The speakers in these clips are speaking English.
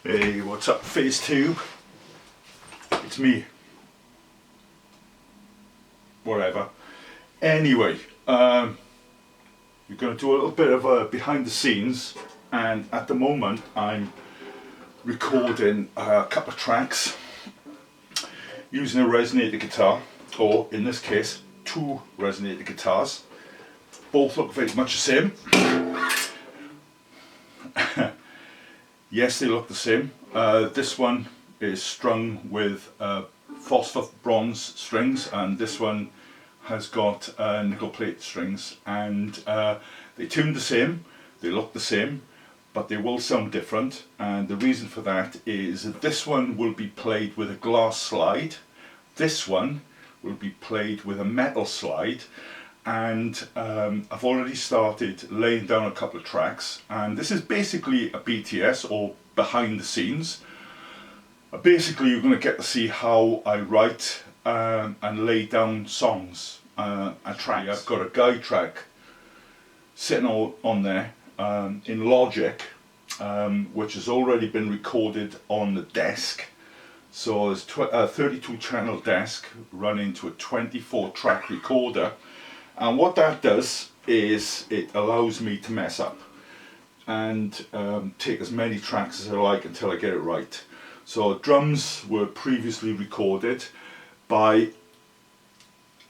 Hey, what's up, FaceTube? It's me. Whatever. Anyway, you're going to do a little bit of a behind the scenes, and at the moment I'm recording a couple of tracks using a resonator guitar, or in this case, two resonator guitars. Both look very much the same. Yes, they look the same. This one is strung with phosphor bronze strings, and this one has got nickel plate strings, and they tune the same, they look the same, but they will sound different. And the reason for that is that this one will be played with a glass slide, this one will be played with a metal slide. And I've already started laying down a couple of tracks, and this is basically a BTS, or behind the scenes. Basically, you're going to get to see how I write and lay down songs and tracks. I've got a guide track sitting on there in Logic, which has already been recorded on the desk. So there's a 32 channel desk running to a 24 track recorder. And what that does is it allows me to mess up and take as many tracks as I like until I get it right. So drums were previously recorded by,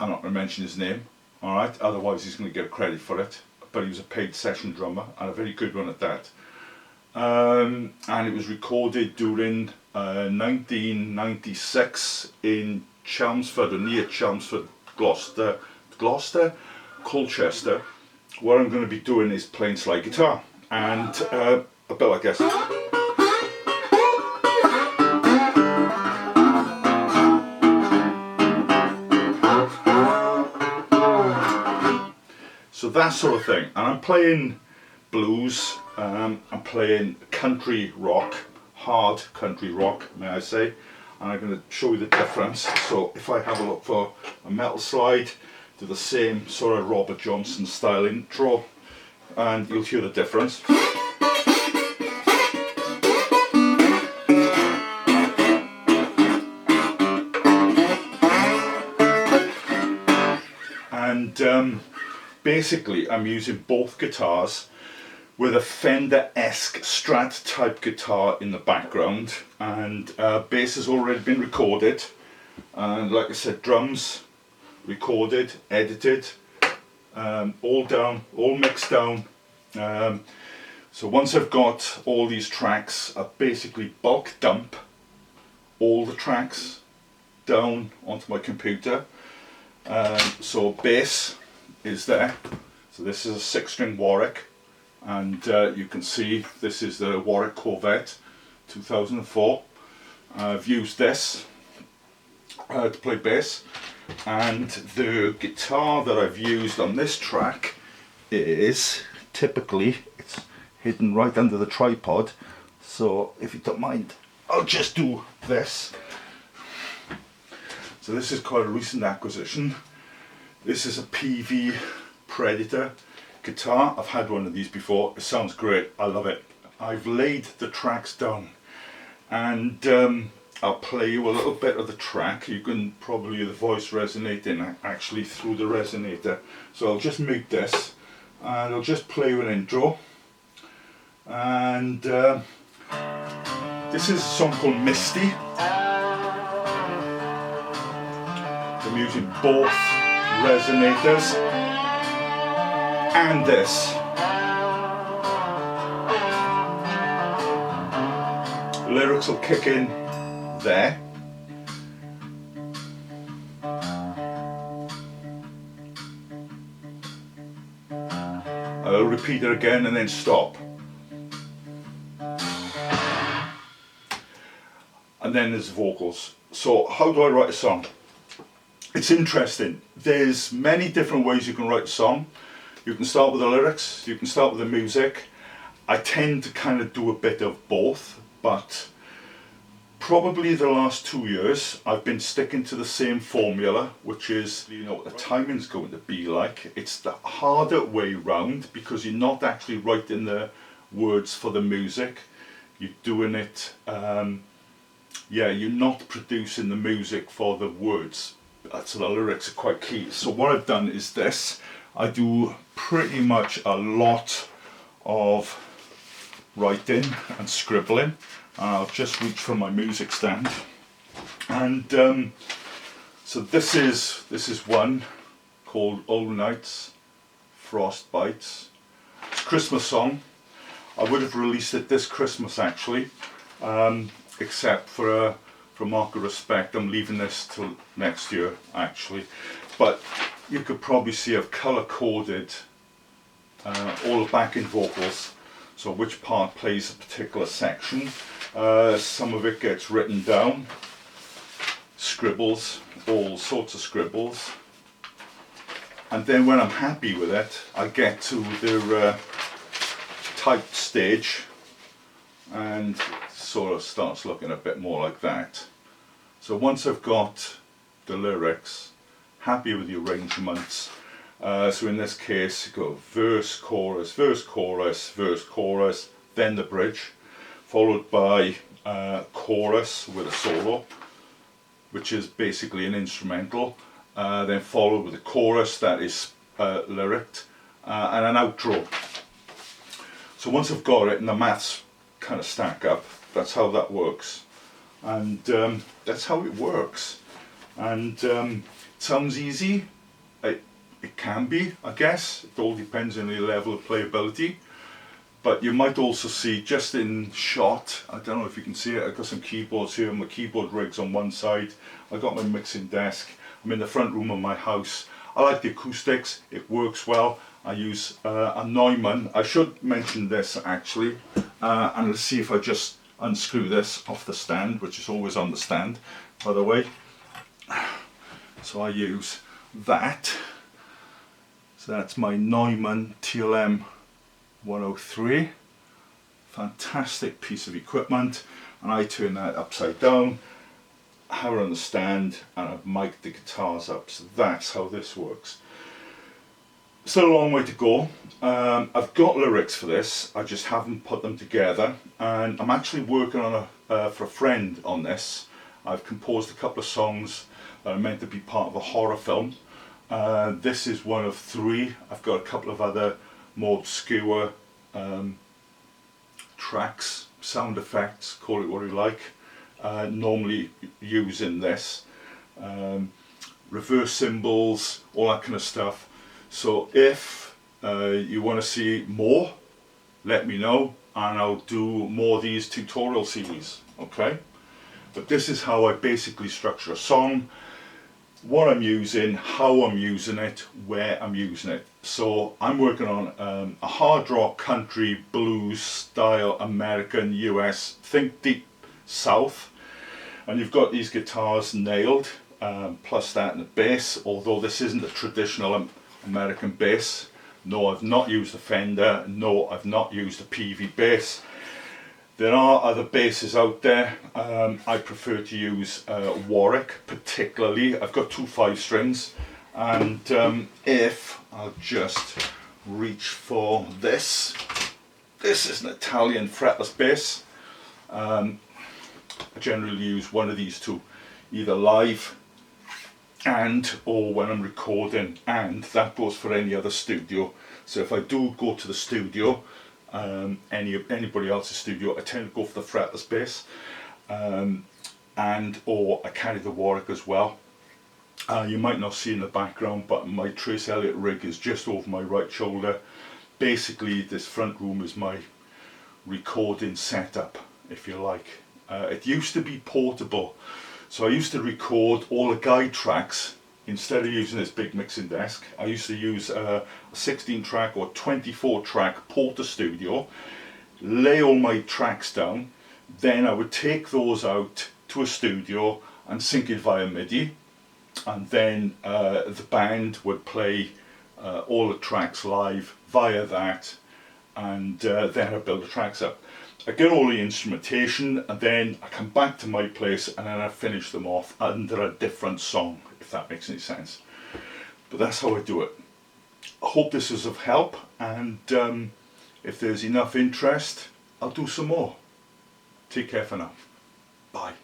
I'm not going to mention his name, alright, otherwise he's going to get credit for it, but he was a paid session drummer and a very good one at that. And it was recorded during 1996 in Chelmsford, or near Chelmsford, Colchester. What I'm going to be doing is playing slide guitar, and a bit like this. So that sort of thing. And I'm playing blues, I'm playing country rock, hard country rock, may I say, and I'm going to show you the difference. So if I have a look for a metal slide, do the same sort of Robert Johnson style intro, and you'll hear the difference. And basically I'm using both guitars with a Fender-esque Strat type guitar in the background, and bass has already been recorded, and like I said, drums recorded, edited, all down, all mixed down. So once I've got all these tracks, I basically bulk dump all the tracks down onto my computer. So bass is there. So this is a 6-string Warwick, and you can see this is the Warwick Corvette 2004. I've used this to play bass. And the guitar that I've used on this track is, typically, it's hidden right under the tripod, so if you don't mind, I'll just do this. So this is quite a recent acquisition. This is a PV Predator guitar. I've had one of these before. It sounds great. I love it. I've laid the tracks down, and I'll play you a little bit of the track. You can probably hear the voice resonating actually through the resonator. So I'll just mute this and I'll just play you an intro. And this is a song called Misty. I'm using both resonators and this. Lyrics will kick in there. I'll repeat it again and then stop. And then there's the vocals. So how do I write a song? It's interesting. There's many different ways you can write a song. You can start with the lyrics, you can start with the music. I tend to kind of do a bit of both, but probably the last 2 years I've been sticking to the same formula, which is, you know what the timing's going to be like. It's the harder way round because you're not actually writing the words for the music. you're doing it, yeah, you're not producing the music for the words. So the lyrics are quite key. So what I've done is this. I do pretty much a lot of writing and scribbling. I'll just reach for my music stand. And so this is one called Old Nights, Frost Bites. It's a Christmas song. I would have released it this Christmas actually, except for a mark of respect, I'm leaving this till next year actually. But you could probably see I've colour coded all the backing vocals, so which part plays a particular section. Some of it gets written down, scribbles, all sorts of scribbles. And then when I'm happy with it, I get to the typed stage and it sort of starts looking a bit more like that. So once I've got the lyrics, happy with the arrangements, so in this case you go verse, chorus, verse, chorus, verse, chorus, then the bridge, followed by chorus with a solo, which is basically an instrumental, then followed with a chorus that is lyric, and an outro. So once I've got it and the maths kind of stack up, that's how that works. And that's how it works. And it sounds easy. It can be, I guess. It all depends on the level of playability. But you might also see just in shot, I don't know if you can see it, I've got some keyboards here, my keyboard rig's on one side, I've got my mixing desk, I'm in the front room of my house. I like the acoustics, it works well. I use a Neumann. I should mention this actually, and let's see if I just unscrew this off the stand, which is always on the stand, by the way. So I use that. So that's my Neumann TLM 103. Fantastic piece of equipment, and I turn that upside down, have it on the stand, and I've mic'd the guitars up. So that's how this works. Still a long way to go. I've got lyrics for this, I just haven't put them together, and I'm actually working on for a friend on this. I've composed a couple of songs that are meant to be part of a horror film. This is one of three. I've got a couple of other more obscure tracks, sound effects, call it what you like, normally using this. Reverse cymbals, all that kind of stuff. So if you want to see more, let me know and I'll do more of these tutorial series, okay? But this is how I basically structure a song, what I'm using, how I'm using it, where I'm using it. So I'm working on a hard rock, country, blues style, American, US, think deep south. And you've got these guitars nailed, plus that and the bass, although this isn't a traditional American bass. No, I've not used a Fender. No, I've not used a PV bass. There are other basses out there. I prefer to use Warwick particularly. I've got two 5-strings, and if I'll just reach for this. This is an Italian fretless bass. I generally use one of these two, either live or when I'm recording, and that goes for any other studio. So if I do go to the studio, anybody else's studio, I tend to go for the fretless bass, or I carry the Warwick as well. You might not see in the background, but my Trace Elliott rig is just over my right shoulder. Basically this front room is my recording setup, if you like. It used to be portable, so I used to record all the guide tracks. Instead of using this big mixing desk, I used to use a 16 track or 24 track Porter Studio, lay all my tracks down, then I would take those out to a studio and sync it via MIDI, and then the band would play all the tracks live via that, and then I build the tracks up. I get all the instrumentation, and then I come back to my place and then I finish them off under a different song, if that makes any sense. But that's how I do it. I hope this is of help, and if there's enough interest, I'll do some more. Take care for now. Bye.